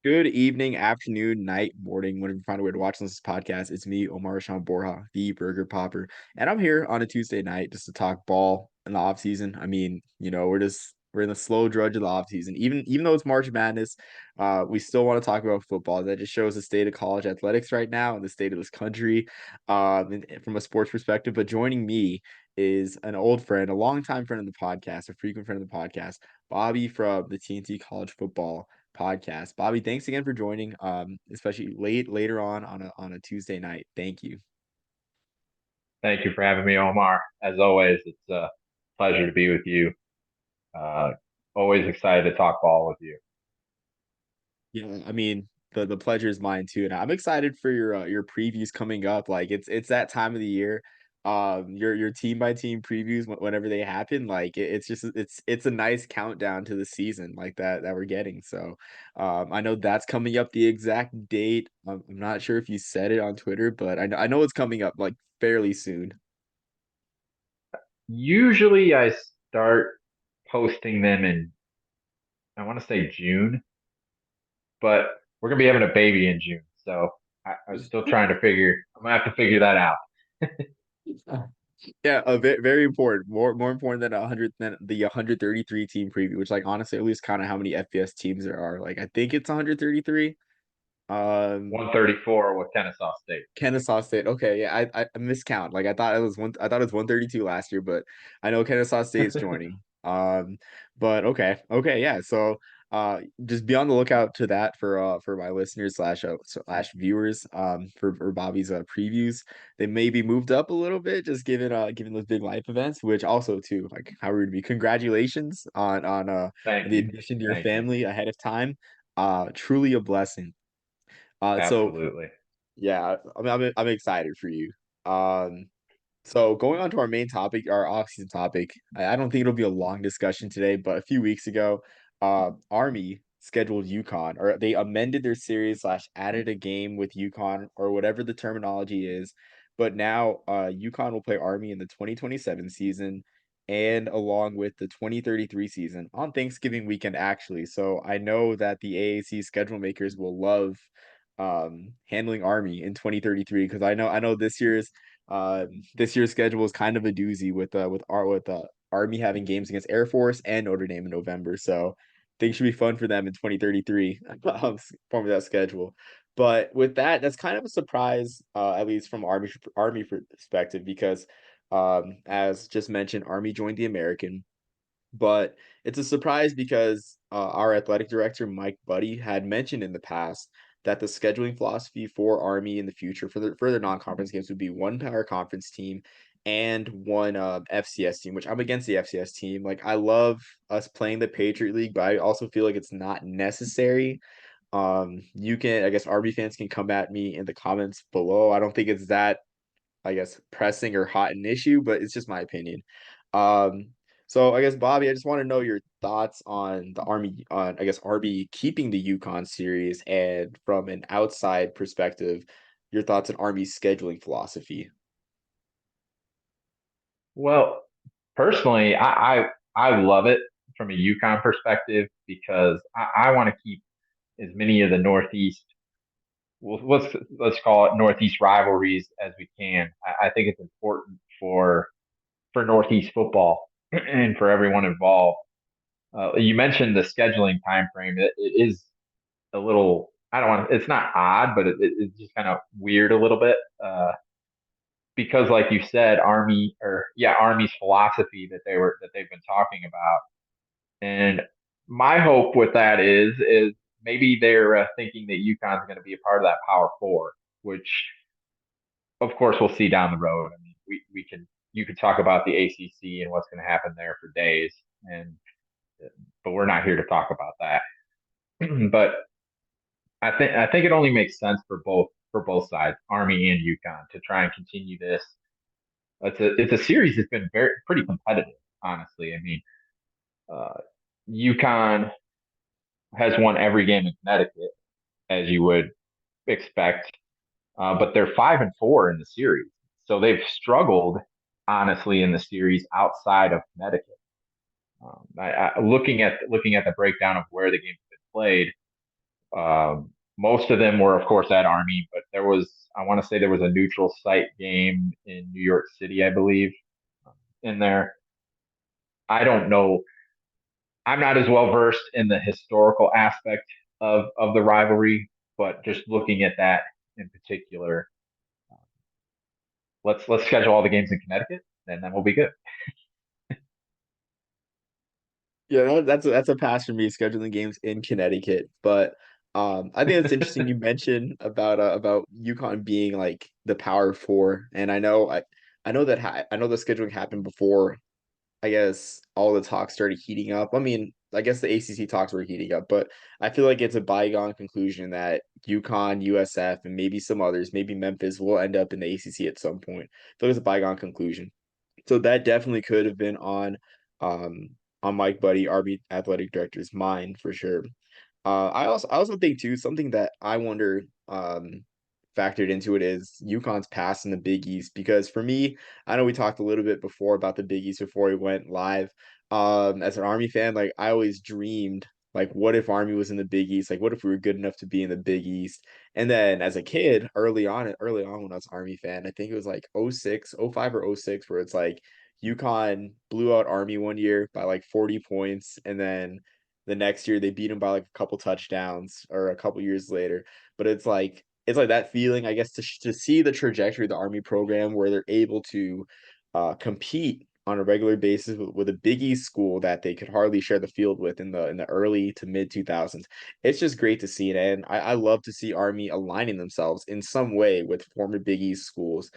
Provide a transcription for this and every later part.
Good evening, afternoon, night, morning, whenever you find a way to watch this podcast. It's me, Omar Rashan Borja, the Burger Popper. And I'm here on a Tuesday night just to talk ball in the off season. I mean, we're in the slow drudge of the off season. Even though it's March Madness, we still want to talk about football. That just shows the state of college athletics right now and the state of this country, from a sports perspective. But joining me is an old friend, a longtime friend of the podcast, a frequent friend of the podcast, Bobby from the TNT College Football podcast. Bobby, thanks again for joining, especially later on a Tuesday night. Thank you. Thank you for having me, Omar. As always, it's a pleasure to be with you. Uh, Always excited to talk ball with you. Yeah, I mean, the pleasure is mine too, and I'm excited for your previews coming up. Like it's that time of the year. Your team by team previews whenever they happen, like it's just it's a nice countdown to the season like that we're getting. So, I know that's coming up the exact date. I'm not sure if you said it on Twitter, but I know it's coming up like fairly soon. Usually, I start posting them in, I want to say June, but we're gonna be having a baby in June, so I'm still trying to figure. I'm gonna have to figure that out. Yeah, very important. More important than 100 than the 133 team preview, which like honestly at least kind of how many FBS teams there are. Like I think it's 133. 134 with Kennesaw State. Kennesaw State. Okay, yeah, I miscount. Like I thought it was 132 last year, but I know Kennesaw State's joining. But okay, yeah. So just be on the lookout to that for my listeners slash viewers for Bobby's previews. They may be moved up a little bit, just given those big life events, which also too, like how rude to be. Congratulations on Thank the you, addition to your thank you. family ahead of time. Truly a blessing. So Absolutely. yeah, I mean, I'm excited for you. Um, so going on to our main topic, our off-season topic, I don't think it'll be a long discussion today, but a few weeks ago, Army scheduled UConn, or they amended their series slash added a game with UConn, or whatever the terminology is. But now, UConn will play Army in the 2027 season, and along with the 2033 season on Thanksgiving weekend, actually. So I know that the AAC schedule makers will love handling Army in 2033 because I know this year's schedule is kind of a doozy with Army having games against Air Force and Notre Dame in November. So things should be fun for them in 2033 from that schedule. But with that, that's kind of a surprise, at least from Army perspective, because as just mentioned, Army joined the American, but it's a surprise because our athletic director, Mike Buddy, had mentioned in the past that the scheduling philosophy for Army in the future for the further non-conference games would be one power conference team and one FCS team, which I'm against the FCS team. Like I love us playing the Patriot League, but I also feel like it's not necessary. You can, I guess, Army fans can come at me in the comments below. I don't think it's that, I guess, pressing or hot an issue, but it's just my opinion. Um, so I guess Bobby, I just want to know your thoughts on the Army, on I guess Army keeping the Yukon series, and from an outside perspective, your thoughts on Army's scheduling philosophy. Well, personally, I love it from a UConn perspective because I want to keep as many of the Northeast, well, let's call it Northeast rivalries as we can. I think it's important for Northeast football and for everyone involved. You mentioned the scheduling time frame. It is a little. I don't want. It's not odd, but it's just kind of weird a little bit. Because like you said, Army's philosophy that they've been talking about. And my hope with that is maybe they're thinking that UConn's going to be a part of that Power Four, which of course we'll see down the road. I mean, we can you could talk about the ACC and what's going to happen there for days, and but we're not here to talk about that. But I think it only makes sense for both sides, Army and UConn, to try and continue this. It's a series that's been very pretty competitive, honestly. I mean, uh, UConn has won every game in Connecticut, as you would expect, but they're 5-4 in the series, so they've struggled honestly in the series outside of Connecticut. Looking at the breakdown of where the games have been played, Most of them were, of course, at Army, but I want to say there was a neutral site game in New York City, I believe, in there. I don't know. I'm not as well versed in the historical aspect of the rivalry, but just looking at that in particular, let's schedule all the games in Connecticut, and then we'll be good. Yeah, that's a pass for me scheduling games in Connecticut. But I think it's interesting you mentioned about UConn being like the Power Four, and I know that I know the scheduling happened before. I guess all the talks started heating up. I mean, I guess the ACC talks were heating up, but I feel like it's a bygone conclusion that UConn, USF, and maybe some others, maybe Memphis, will end up in the ACC at some point. I feel like it's a bygone conclusion. So that definitely could have been um on Mike Buddy, RB athletic director's mind for sure. I also think too something that I wonder factored into it is UConn's past in the Big East because for me, I know we talked a little bit before about the Big East before we went live. As an Army fan, like I always dreamed like what if Army was in the Big East? Like what if we were good enough to be in the Big East? And then as a kid, early on when I was an Army fan, I think it was like '06, '05 or '06 where it's like UConn blew out Army one year by like 40 points and then the next year they beat him by like a couple touchdowns or a couple years later. But it's like that feeling, I guess, to see the trajectory of the Army program where they're able to compete on a regular basis with a Big East school that they could hardly share the field with in the early to mid 2000s. It's just great to see it, and I love to see Army aligning themselves in some way with former Big East schools,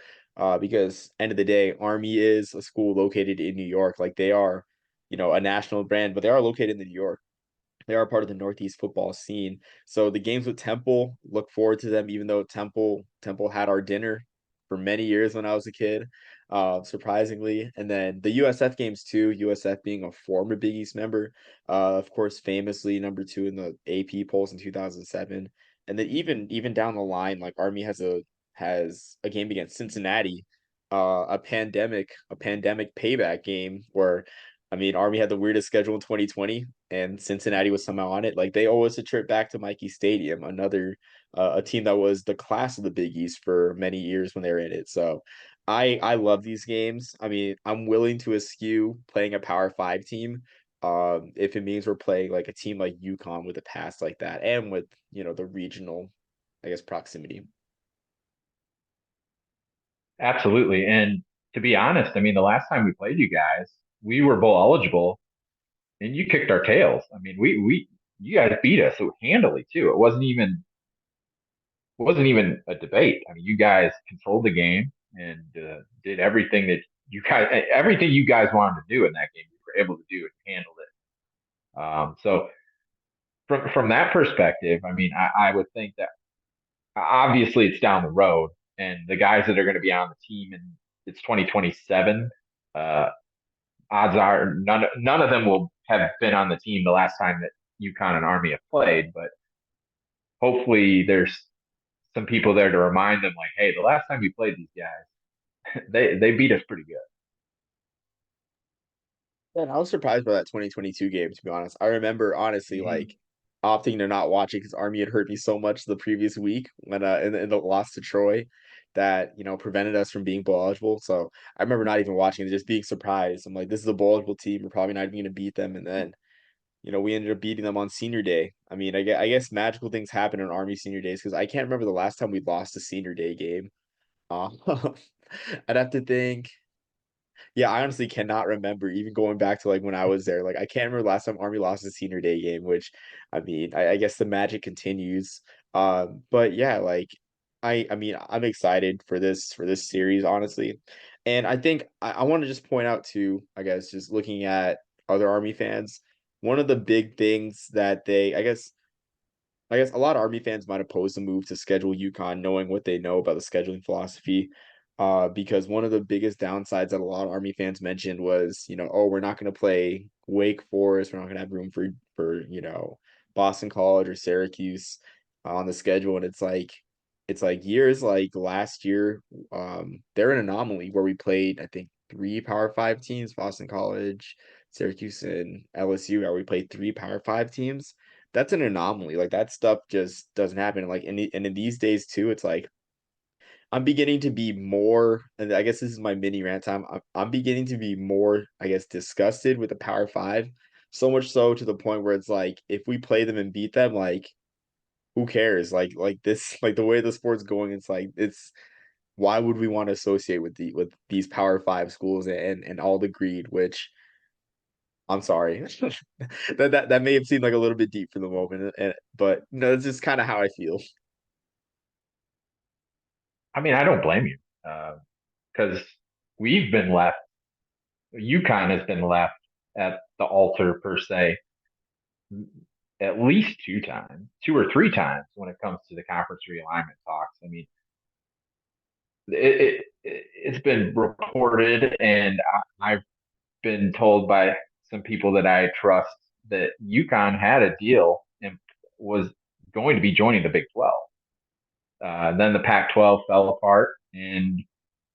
because end of the day, Army is a school located in New York, like they are, you know, a national brand, but they are located in New York. They are part of the Northeast football scene. So the games with Temple, look forward to them, even though Temple had our dinner for many years when I was a kid, surprisingly. And then the USF games too, USF being a former Big East member, of course, famously number two in the AP polls in 2007. And then even down the line, like Army has a game against Cincinnati, a pandemic payback game where I mean, Army had the weirdest schedule in 2020, and Cincinnati was somehow on it. Like they owe us a trip back to Mikey Stadium, another a team that was the class of the Big East for many years when they were in it. So, I love these games. I mean, I'm willing to eschew playing a Power Five team, if it means we're playing like a team like UConn with a past like that, and with you know the regional, I guess proximity. Absolutely. And to be honest, I mean, the last time we played you guys, we were bowl eligible, and you kicked our tails. I mean, you guys beat us handily too. It wasn't even a debate. I mean, you guys controlled the game and did everything you guys wanted to do in that game. You were able to do and handled it. So from that perspective, I mean, I would think that obviously it's down the road, and the guys that are going to be on the team and it's 2027. Uh, Odds are none of them will have been on the team the last time that UConn and Army have played, but hopefully there's some people there to remind them, like, hey, the last time we played these guys, they beat us pretty good. And I was surprised by that 2022 game, to be honest. I remember honestly Mm-hmm. like opting to not watch it because Army had hurt me so much the previous week when in the loss to Troy that you know prevented us from being bowl eligible. So I remember not even watching it, just being surprised. I'm like, this is a bowl eligible team. We're probably not even going to beat them, and then you know we ended up beating them on senior day. I mean, I guess magical things happen on Army senior days because I can't remember the last time we lost a senior day game. Uh, I'd have to think. Yeah, I honestly cannot remember even going back to like when I was there. Like I can't remember last time Army lost a senior day game, which I mean, I guess the magic continues. But yeah, like I mean, I'm excited for this series, honestly. And I think I want to just point out too, I guess, just looking at other Army fans, one of the big things that I guess a lot of Army fans might oppose the move to schedule UConn, knowing what they know about the scheduling philosophy. Because one of the biggest downsides that a lot of Army fans mentioned was, you know, oh, we're not going to play Wake Forest, we're not going to have room for you know Boston College or Syracuse on the schedule, and it's like years like last year, they're an anomaly where we played I think three Power Five teams, Boston College, Syracuse, and LSU, where we played three Power Five teams that's an anomaly. Like that stuff just doesn't happen. Like and in these days too, it's like I'm beginning to be more, and I guess this is my mini rant time. I'm beginning to be more, I guess, disgusted with the Power Five. So much so to the point where it's like, if we play them and beat them, like, who cares? Like this, like the way the sport's going, it's like it's why would we want to associate with these Power Five schools and all the greed? Which I'm sorry, that may have seemed like a little bit deep for the moment, but no, it's just kind of how I feel. I mean, I don't blame you because we've been left. UConn has been left at the altar per se at least two times, two or three times when it comes to the conference realignment talks. I mean, it's been reported, and I've been told by some people that I trust that UConn had a deal and was going to be joining the Big 12. Then the Pac-12 fell apart, and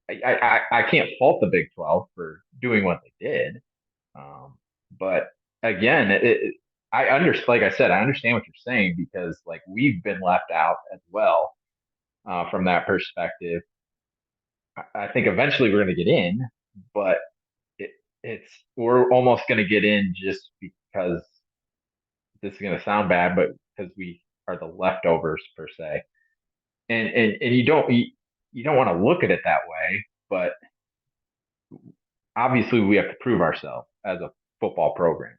I can't fault the Big 12 for doing what they did. But again, I understand. Like I said, I understand what you're saying because like we've been left out as well from that perspective. I think eventually we're going to get in, but it, it's we're almost going to get in just because this is going to sound bad, but because we are the leftovers per se, and you don't want to look at it that way, but obviously we have to prove ourselves as a football program.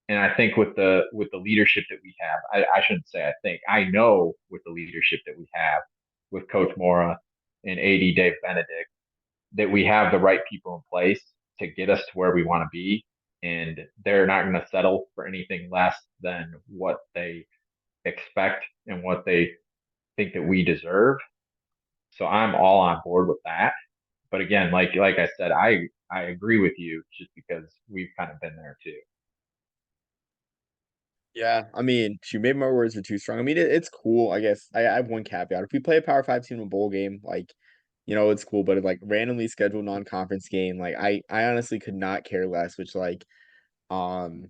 And I think with the leadership that we have, I shouldn't say I think I know with the leadership that we have with Coach Mora and AD Dave Benedict that we have the right people in place to get us to where we want to be, and they're not going to settle for anything less than what they expect and what they think that we deserve. So I'm all on board with that. But again, like I said, I agree with you just because we've kind of been there too. Yeah, I mean, she made my words are too strong. I mean, it's cool. I guess I have one caveat. If we play a Power Five team in a bowl game, like, it's cool. But like randomly scheduled non-conference game, like I honestly could not care less. Which like, um,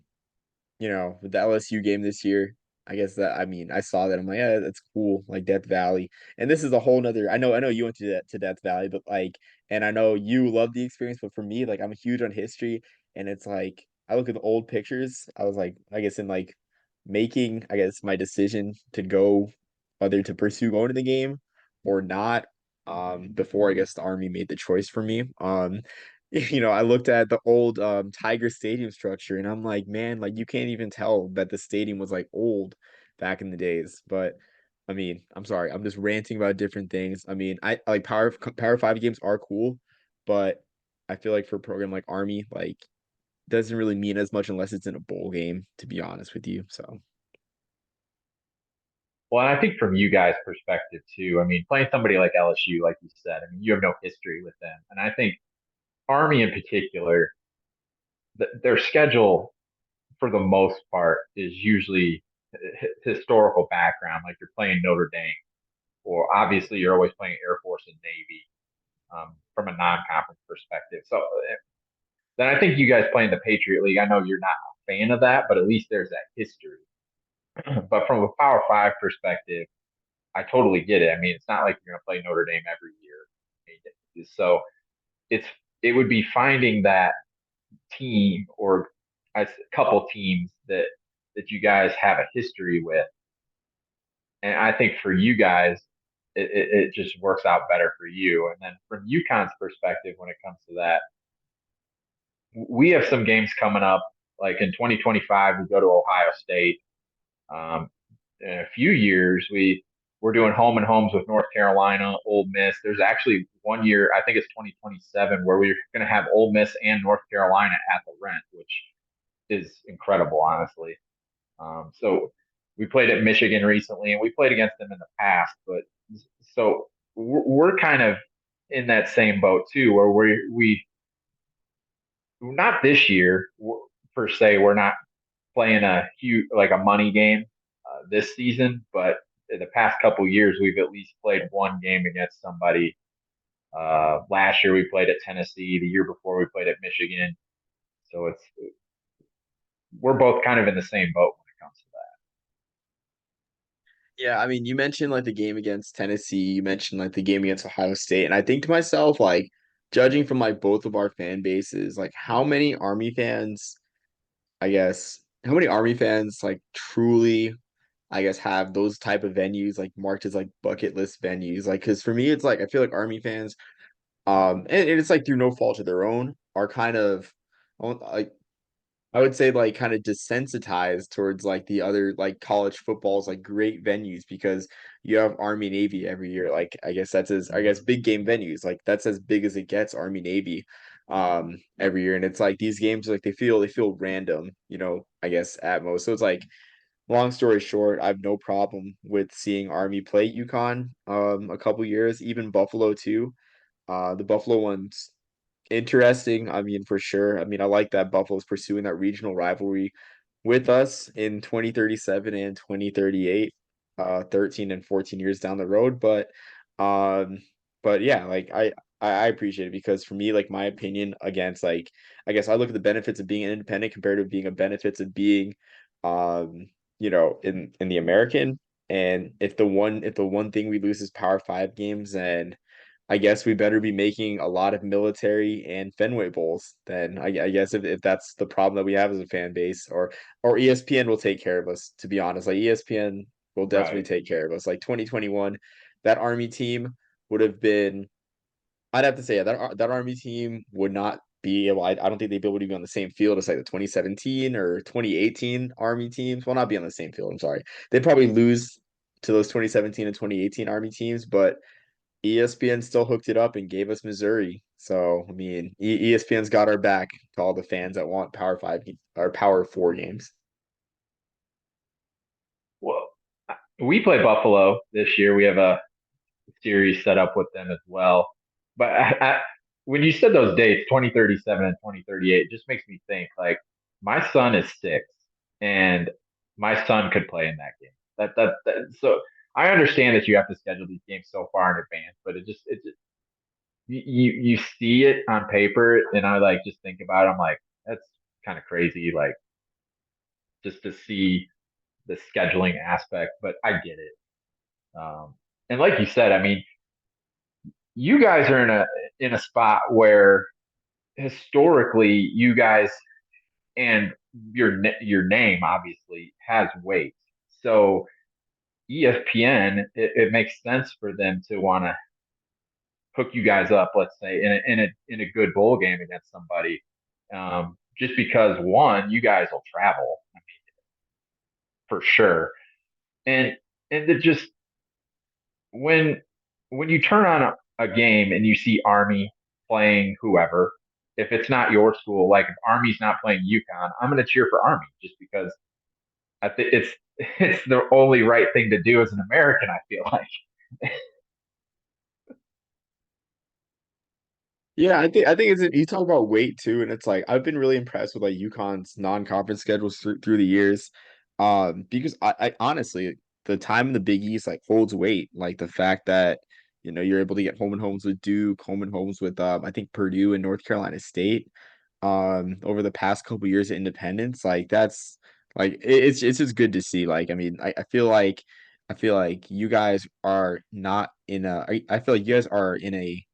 with the LSU game this year, I guess that I mean I saw that I'm like, yeah, that's cool, like Death Valley. And this is a whole nother I know you went to Death Valley, but like and I know you love the experience, but for me, like I'm huge on history and it's like I look at the old pictures, I was like, I guess in like making, I guess, my decision to go whether to pursue going to the game or not, before I guess the Army made the choice for me. I looked at the old Tiger Stadium structure and I'm like, man, like you can't even tell that the stadium was like old back in the days. But I mean, I'm sorry, I'm just ranting about different things. I mean, I like Power Five games are cool, but I feel like for a program like Army, like doesn't really mean as much unless it's in a bowl game, to be honest with you. So Well, and I think from you guys' perspective too, I mean, playing somebody like LSU, like you said, I mean, you have no history with them. And I think Army in particular, their schedule for the most part is usually historical background. Like you're playing Notre Dame, or obviously you're always playing Air Force and Navy from a non-conference perspective. So then I think you guys playing the Patriot League. I know you're not a fan of that, but at least there's that history. But from a Power Five perspective, I totally get it. I mean, it's not like you're going to play Notre Dame every year. I mean, so it's it would be finding that team or a couple teams that you guys have a history with, and I think for you guys, it just works out better for you. And then from UConn's perspective, when it comes to that, we have some games coming up. Like in 2025, we go to Ohio State. Um, in a few years, we're doing home and homes with North Carolina, Ole Miss. There's actually one year, I think it's 2027, where we're going to have Ole Miss and North Carolina at the rent, which is incredible, honestly. So we played at Michigan recently, and we played against them in the past. But so we're kind of in that same boat too, where we not this year per se. We're not playing a huge like a money game this season, but in the past couple years, we've at least played one game against somebody. Last year we played at Tennessee. The year before we played at Michigan. So we're both kind of in the same boat when it comes to that. Yeah, I mean, you mentioned like the game against Tennessee, you mentioned like the game against Ohio State, and I think to myself, like, judging from like both of our fan bases, like how many Army fans, I guess, how many Army fans like truly, I guess, have those type of venues like marked as like bucket list venues? Like, because for me, it's like I feel like Army fans, and it's like through no fault of their own, are kind of like I would say like kind of desensitized towards like the other like college football's like great venues because you have Army Navy every year. Like I guess that's as I guess big game venues. Like that's as big as it gets, Army Navy every year. And it's like these games like they feel random, I guess at most. So it's like long story short, I have no problem with seeing Army play UConn a couple years, even Buffalo too. The Buffalo ones interesting. I mean, for sure. I mean, I like that Buffalo's pursuing that regional rivalry with us in 2037 and 2038, 13 and 14 years down the road. Um, but yeah, like I appreciate it because for me, like my opinion against like I guess I look at the benefits of being an independent compared to being a benefits of being um, in the American. And if the one thing we lose is Power Five games, and I guess we better be making a lot of military and Fenway Bowls. Then I guess if that's the problem that we have as a fan base, or ESPN will take care of us. To be honest, like ESPN will definitely Right. take care of us. Like 2021, that Army team would have been. I'd have to say that Army team would not be able. I don't think they'd be able to be on the same field as like the 2017 or 2018 Army teams. Well, not be on the same field. I'm sorry. They'd probably lose to those 2017 and 2018 Army teams, but ESPN still hooked it up and gave us Missouri. So, I mean, ESPN's got our back to all the fans that want Power Five or Power Four games. Well, we play Buffalo this year. We have a series set up with them as well. But when you said those dates, 2037 and 2038, it just makes me think like my son is 6 and my son could play in that game. So I understand that you have to schedule these games so far in advance, but it just you see it on paper and I like just think about it. I'm like, that's kind of crazy, like just to see the scheduling aspect, but I get it. And like you said, I mean, you guys are in a spot where historically you guys and your name obviously has weight. So ESPN, it makes sense for them to want to hook you guys up, let's say in a good bowl game against somebody, just because one, you guys will travel for sure, and it just when when you turn on a game and you see Army playing whoever, if it's not your school, like if Army's not playing UConn, I'm going to cheer for Army just because I think it's the only right thing to do as an American. I feel like. Yeah, I think it's you talk about weight too, and it's like I've been really impressed with like UConn's non-conference schedules through the years, because I honestly the time in the Big East like holds weight, like the fact that you're able to get home and homes with Duke, home and homes with I think Purdue and North Carolina State, over the past couple years of independence, like that's like it's just good to see. Like I mean, I feel like you guys are not in a I feel like you guys are in a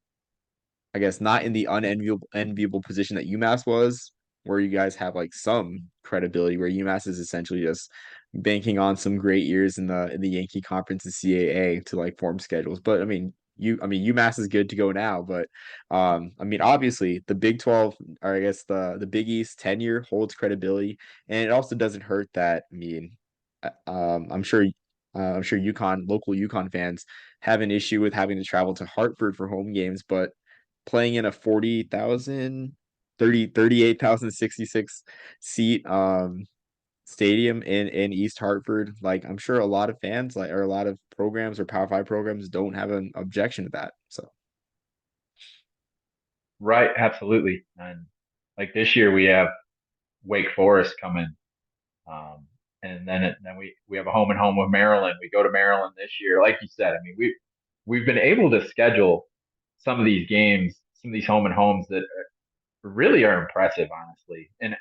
I guess not in the unenviable position that UMass was, where you guys have like some credibility, where UMass is essentially just banking on some great years in the Yankee Conference and CAA to like form schedules. But I mean UMass is good to go now, but I mean obviously the Big 12 or I guess the Big East tenure holds credibility, and it also doesn't hurt that I'm sure local UConn fans have an issue with having to travel to Hartford for home games, but playing in a 38,066 seat stadium in East Hartford, like I'm sure a lot of fans like or a lot of programs or Power Five programs don't have an objection to that. So Right, absolutely. And like this year, we have Wake Forest coming, um, and then we have a home and home with Maryland. We go to Maryland this year. Like you said, I mean we've been able to schedule some of these games, some of these home and homes that really are impressive, honestly. And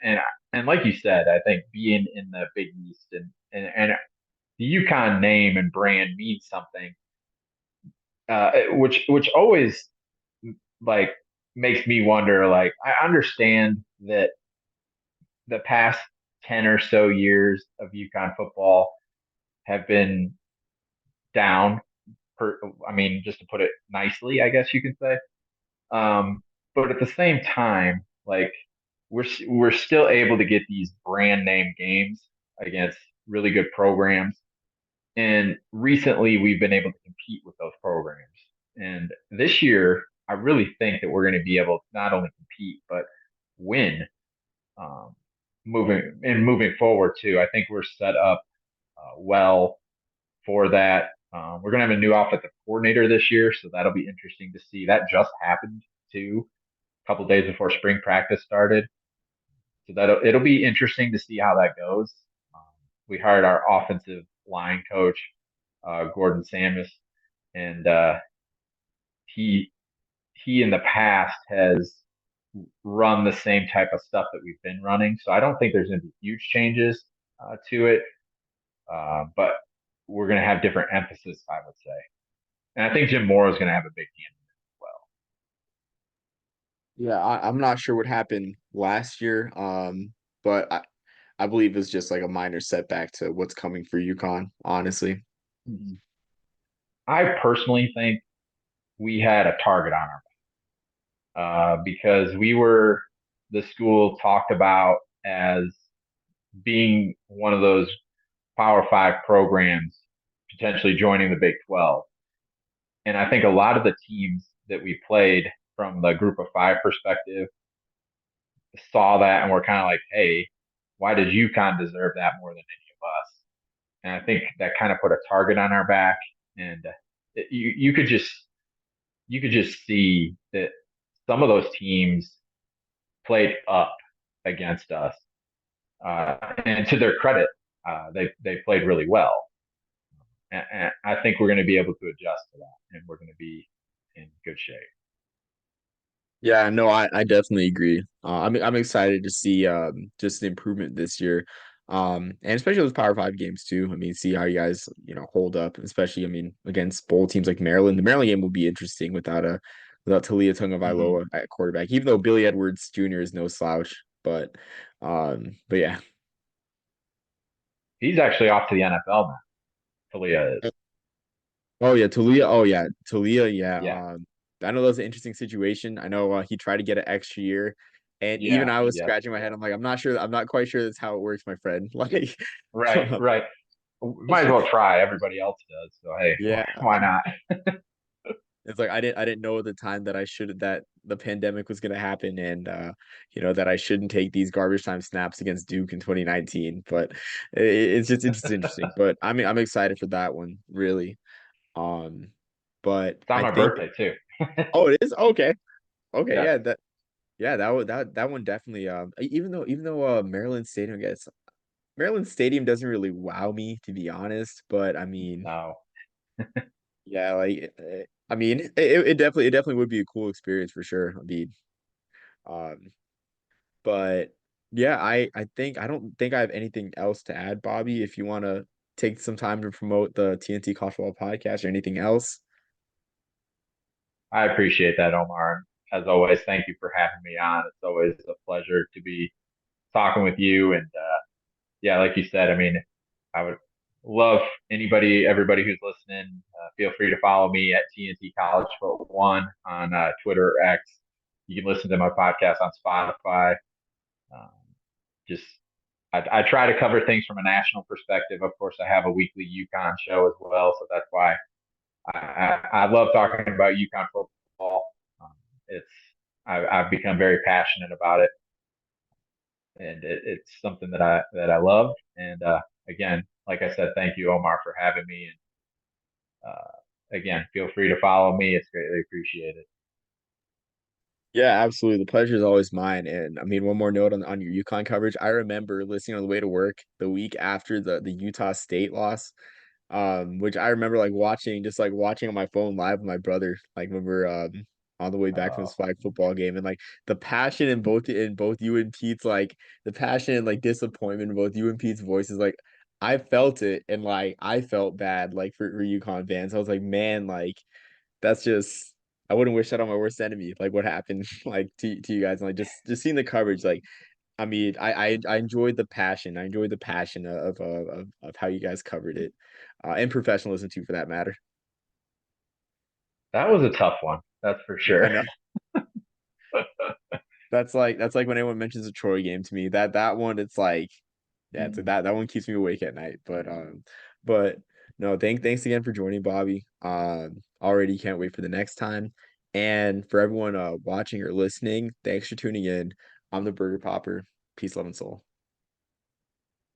like you said, I think being in the Big East and the UConn name and brand means something, which always like makes me wonder. Like I understand that the past 10 or so years of UConn football have been down. I mean, just to put it nicely, I guess you could say. Um, but at the same time, like we're still able to get these brand name games against really good programs. And recently, we've been able to compete with those programs. And this year, I really think that we're going to be able to not only compete but win. Um, moving forward too, I think we're set up well for that. We're going to have a new offensive coordinator this year, so that'll be interesting to see. That just happened too, a couple days before spring practice started. So that it'll be interesting to see how that goes. Um, we hired our offensive line coach, Gordon Samus, and he he in the past has run the same type of stuff that we've been running. So I don't think there's going to be huge changes to it, but we're going to have different emphasis, I would say. And I think Jim Moore is going to have a big hand in it as well. Yeah, I'm not sure what happened last year, but I believe it's just like a minor setback to what's coming for UConn, honestly. Mhm. I personally think we had a target on our because we were the school talked about as being one of those Power Five programs potentially joining the Big 12. And I think a lot of the teams that we played from the Group of Five perspective saw that and were kind of like, hey, why does UConn deserve that more than any of us? And I think that kind of put a target on our back. And you could just see that some of those teams played up against us. And to their credit, they played really well. And I think we're going to be able to adjust to that, and we're going to be in good shape. Yeah, no, I definitely agree. I'm excited to see just the improvement this year. And especially those Power Five games too. I mean, see how you guys, hold up, especially I mean against bowl teams like Maryland. The Maryland game will be interesting without Talia Mm-hmm. Tagovailoa at quarterback, even though Billy Edwards Jr. is no slouch. But yeah. He's actually off to the NFL now. Talia is. Oh yeah, Talia. Oh yeah, Talia. Yeah. Yeah. I know that was an interesting situation. I know he tried to get an extra year, and even Yeah. I was Yep. scratching my head. I'm like, I'm not sure. I'm not quite sure that's how it works, my friend. Like, Right. Right. Might as well try. Everybody else does. So hey, yeah, why not? it's like I didn't know at the time that the pandemic was gonna happen, and that I shouldn't take these garbage time snaps against Duke in 2019. But it's just interesting. But I'm excited for that one, really. Um, but It's on I my think. birthday too. Oh, it is okay. Okay, Yeah. yeah, that one definitely even though Maryland Stadium doesn't really wow me, to be honest, but I mean, No. yeah, like I mean it definitely would be a cool experience for sure. I mean, um but yeah, I don't think I have anything else to add, Bobby, if you want to take some time to promote the TNT College Football podcast or anything else. I appreciate that, Omar. As always, thank you for having me on. It's always a pleasure to be talking with you. And yeah, like you said, I mean, I would love everybody who's listening. Feel free to follow me at TNT College Foot One on Twitter or X. You can listen to my podcast on Spotify. Um, just I try to cover things from a national perspective. Of course, I have a weekly UConn show as well, so that's why I love talking about UConn football. Um, it's I've become very passionate about it, and it's something that I love. And again, like I said, thank you, Omar, for having me. And again, feel free to follow me. It's greatly appreciated. Yeah, absolutely. The pleasure is always mine. And I mean, one more note on your UConn coverage. I remember listening on the way to work the week after the Utah State loss, which I remember like watching on my phone live with my brother, like when we were on the way back from Uh, this flag football game, and like the passion in both you and Pete's, like the passion and like disappointment in both you and Pete's voices, like I felt it, and like I felt bad like for UConn fans. I was like, man, like that's just I wouldn't wish that on my worst enemy. Like what happened like to you guys, and like just seeing the coverage, like I mean, I enjoyed the passion. I enjoyed the passion of how you guys covered it, and professionalism too, for that matter. That was a tough one, that's for I sure. know that's like when anyone mentions a Troy game to me. That one, it's like yeah, it's that one keeps me awake at night. But no, thanks again for joining, Bobby. Already can't wait for the next time. And for everyone watching or listening, thanks for tuning in. I'm the Burger Popper. Peace, love, and soul.